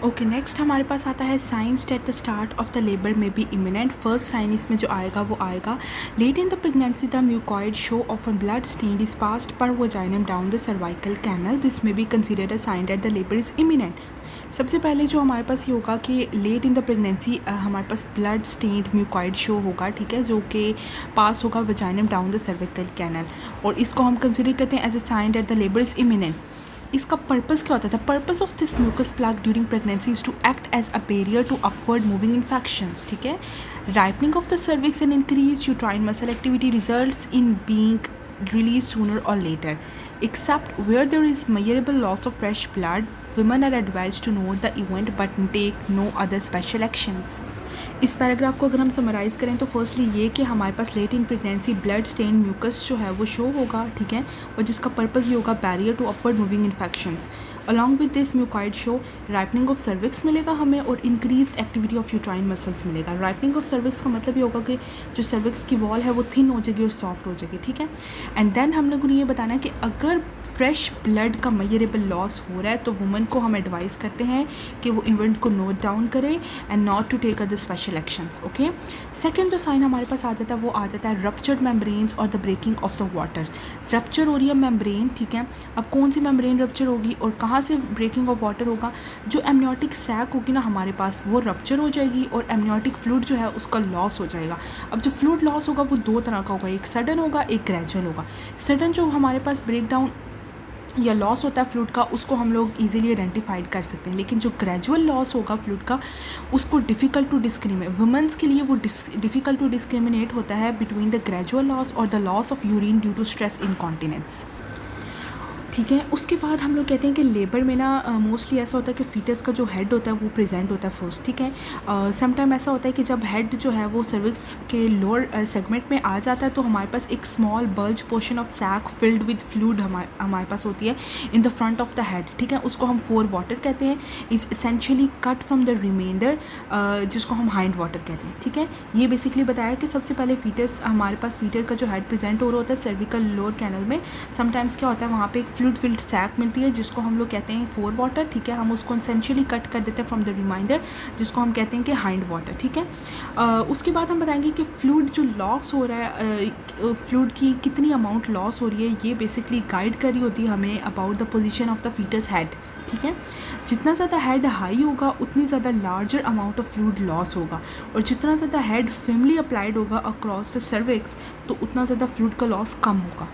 Okay next हमारे पास आता है signs at the start of the labour may be imminent. First sign इसमें जो आएगा वो आएगा late in the pregnancy the mucoid show of a blood stain is passed per vaginam down the cervical canal, this may be considered a sign at the labour is imminent. सबसे पहले जो हमारे पास ये होगा कि लेट इन द प्रेगनेंसी हमारे पास blood stained mucoid show होगा, ठीक है, जो कि पास होगा vaginam down the cervical canal, और इसको हम कंसिडर करते हैं as a sign at the labour is imminent. इसका पर्पस क्या होता था? Purpose of this mucus plug during pregnancy is to act as a barrier to upward moving infections, ठीक है। Ripening of the cervix and increase uterine muscle activity results in being released sooner or later. Except where there is measurable loss of fresh blood, women are advised to note the event but take no other special actions. इस paragraph को अगर हम summarise करें तो firstly ये कि हमारे पास late in pregnancy blood stain mucus जो है वो शो होगा, ठीक है, और जिसका पर्पस ये होगा barrier to upward moving infections. Along with this mucoid show ripening of cervix मिलेगा हमें और increase activity of uterine muscles मिलेगा। राइपनिंग ऑफ सर्विक्स का मतलब ये होगा कि जो सर्विक्स की वॉल है वो थिन हो जाएगी और सॉफ्ट हो जाएगी, ठीक है। एंड देन हम लोगों ने ये बताना है कि अगर फ्रेश ब्लड का मेजरेबल लॉस हो रहा है तो वुमन को हम एडवाइस करते हैं कि वो इवेंट को नोट डाउन करे and not to take other special actions, okay. Second जो साइन हमारे पास आ जाता है वो आ जाता है रप्चर्ड मेम्ब्रेन्स और the breaking of the water. Rupture हो रही है मेम्ब्रेन, ठीक है। अब कौन सी मेम्ब्रेन रप्चर होगी और कहाँ से ब्रेकिंग ऑफ वाटर होगा? जो एमनियोटिक सैक होगी ना हमारे पास वो रप्चर हो जाएगी और एमनियोटिक फ्लूइड जो है उसका लॉस हो जाएगा। अब जो फ्लूइड लॉस होगा वो दो तरह का होगा, एक सडन होगा, एक ग्रेजुअल होगा। सडन जो हमारे पास ब्रेक डाउन या लॉस होता है फ्लूइड का उसको हम लोग इजीली आइडेंटिफाइड कर सकते हैं, लेकिन जो ग्रेजुअल लॉस होगा फ्लूइड का उसको डिफ़िकल्ट टू डिस्क्रिमिनेट, वुमेंस के लिए वो डिफ़िकल्ट टू डिस्क्रिमिनेट होता है बिटवीन द ग्रेजुअल लॉस और the loss of urine due to stress incontinence, ठीक है। उसके बाद हम लोग कहते हैं कि लेबर में ना मोस्टली ऐसा होता है कि फीटस का जो हेड होता है वो प्रेजेंट होता है फर्स्ट, ठीक है। समटाइम ऐसा होता है कि जब हेड जो है वो सर्विक्स के लोअर सेगमेंट में आ जाता है तो हमारे पास एक small bulge portion of sac filled with fluid हमारे पास होती है in the front of the head, ठीक है। उसको हम फोर वाटर कहते हैं, is essentially cut from the remainder जिसको हम हाइंड वाटर कहते हैं, ठीक है। ये बेसिकली बताया कि सबसे पहले फीटस हमारे पास फीटर का जो हेड प्रेजेंट हो रहा होता है सर्विकल लोअर कैनल में। समटाइम्स क्या होता है वहाँ पे एक फ्लूइड फिल्ड सैक मिलती है जिसको हम लोग कहते हैं फोर वाटर, ठीक है। हम उसको एसेंशियली कट कर देते हैं फ्रॉम द रिमाइंडर जिसको हम कहते हैं कि हाइंड वाटर, ठीक है। उसके बाद हम बताएंगे कि फ्लूइड जो लॉस हो रहा है, फ्लूइड की कितनी अमाउंट लॉस हो रही है, ये बेसिकली गाइड कर रही होती है हमें about the position of the foetus head, ठीक है। जितना ज़्यादा हेड हाई होगा उतनी ज़्यादा larger amount of fluid loss होगा और जितना ज़्यादा हेड फिमली अप्लाइड होगा अक्रॉस द सर्विक्स तो उतना ज़्यादा फ्लूइड का लॉस कम होगा।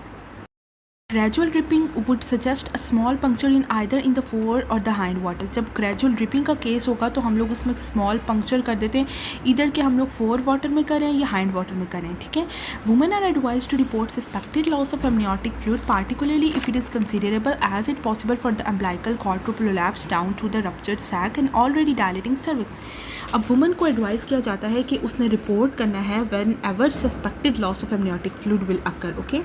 Gradual dripping would suggest a small puncture in either in the fore or the hind water. जब ग्रेजुअल ड्रिपिंग का केस होगा तो हम लोग उसमें स्मॉल पंक्चर कर देते हैं, इधर के हम लोग फोर वाटर में करें या हाइंड वाटर में करें, ठीक है। Women are advise to report suspected loss of amniotic fluid particularly if it is considerable as it possible for the umbilical cord to prolapse down to the ruptured sac and already dilating cervix. अब women को advice किया जाता है कि उसने report करना है whenever suspected loss of amniotic fluid will occur, okay.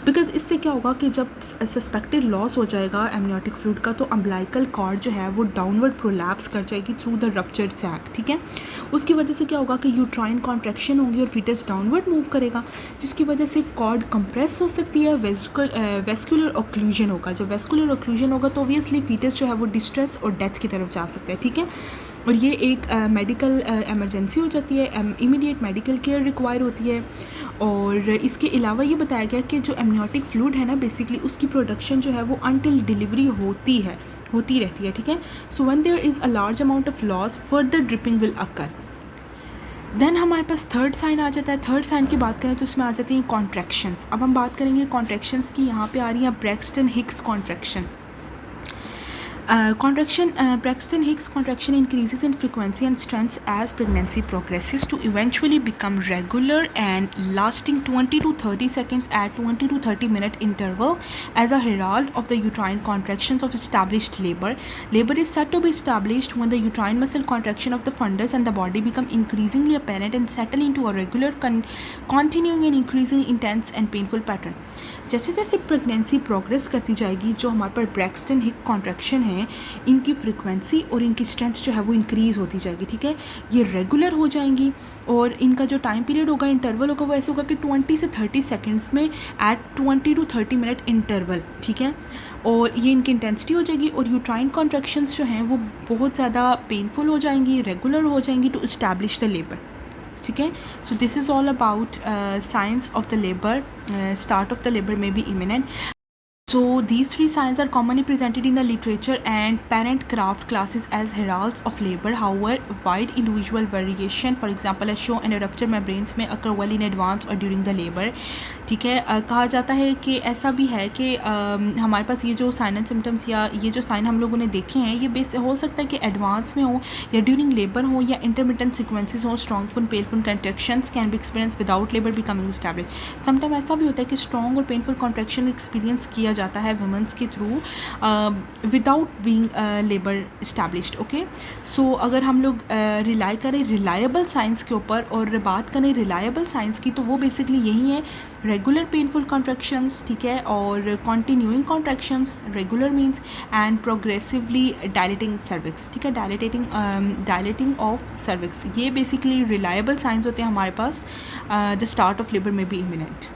Because इससे क्या होगा कि जब सस्पेक्टेड लॉस हो जाएगा एमनियोटिक फ्लूइड का तो अम्बिलिकल कॉर्ड जो है वो डाउनवर्ड प्रोलैप्स कर जाएगी थ्रू द रप्चर्ड सैक, ठीक है। उसकी वजह से क्या होगा कि यूट्राइन कॉन्ट्रैक्शन होगी और फीटस डाउनवर्ड मूव करेगा जिसकी वजह से कॉर्ड कंप्रेस हो सकती है, वेस्कुलर ऑक्लूजन होगा। जब वेस्कुलर ऑक्लूजन होगा तो ऑब्वियसली फीटस जो है वो डिस्ट्रेस और डेथ की तरफ जा सकता है, ठीक है। और ये एक मेडिकल एमरजेंसी हो जाती है, इमीडिएट मेडिकल केयर रिक्वायर होती है। और इसके अलावा ये बताया गया कि जो एमनियोटिक फ्लूइड है ना बेसिकली उसकी प्रोडक्शन जो है वो अनटिल डिलीवरी होती रहती है, ठीक है। So when there is a large amount of loss further dripping will occur. Then हमारे पास थर्ड साइन आ जाता है। थर्ड साइन की बात करें तो उसमें आ जाती हैं कॉन्ट्रैक्शंस। अब हम बात करेंगे कॉन्ट्रैक्शंस की, यहाँ पे आ रही है Braxton Hicks contraction. Braxton Hicks contraction increases in frequency and strength as pregnancy progresses to eventually become regular and lasting 20 to 30 seconds at 20 to 30 minute interval as a herald of the uterine contractions of established labor. Labor is said to be established when the uterine muscle contraction of the fundus and the body become increasingly apparent and settle into a regular, continuing and increasingly intense and painful pattern. जैसे जैसे pregnancy progress करती जाएगी, जो हमारे पर Braxton हिक contraction है, इनकी फ्रिक्वेंसी और इनकी स्ट्रेंथ जो है वो इंक्रीज़ होती जाएगी, ठीक है। ये रेगुलर हो जाएंगी और इनका जो टाइम पीरियड होगा, इंटरवल होगा, वो ऐसे होगा कि 20 से 30 सेकेंड्स में एट 20 to 30 मिनट इंटरवल, ठीक है। और ये इनकी इंटेंसिटी हो जाएगी और यूट्राइन कॉन्ट्रैक्शंस जो हैं वो बहुत ज़्यादा पेनफुल हो जाएंगी, रेगुलर हो जाएंगी टू इस्टेब्लिश द लेबर, ठीक है। So this is all about science of the labour. Start of the labor may be imminent. So these three signs are commonly presented in the literature and parent craft classes as heralds of labor. However, wide individual variation, for example, as shown in a rupture membranes, may occur well in advance or during the labor. ठीक है, कहा जाता है कि ऐसा भी है कि हमारे पास ये जो साइन एंड सिम्टम्स या ये जो साइन हम लोगों ने देखे हैं, ये बेस हो सकता है कि एडवांस में हो या ड्यूरिंग लेबर हो या इंटरमिटेंट सीक्वेंसेस हो. Strong full painful contractions can be experience without labour becoming establish. Sometime ऐसा भी होता है कि स्ट्रॉन्ग और पेनफुल कॉन्ट्रैक्शन एक्सपीरियंस किया जाता है वुमेंस के through without being labour established. Okay, so अगर हम लोग रिलाई करें रिलायबल साइंस के ऊपर और बात करें रिलायबल साइंस की, तो वो बेसिकली यही है, रेगुलर पेनफुल कॉन्ट्रैक्शंस, ठीक है, और continuing contractions, regular means, and progressively dilating cervix, ठीक है, डायलेटिंग ऑफ सर्विक्स. ये बेसिकली रिलायबल साइंस होते हैं हमारे पास. The start of labour may be imminent.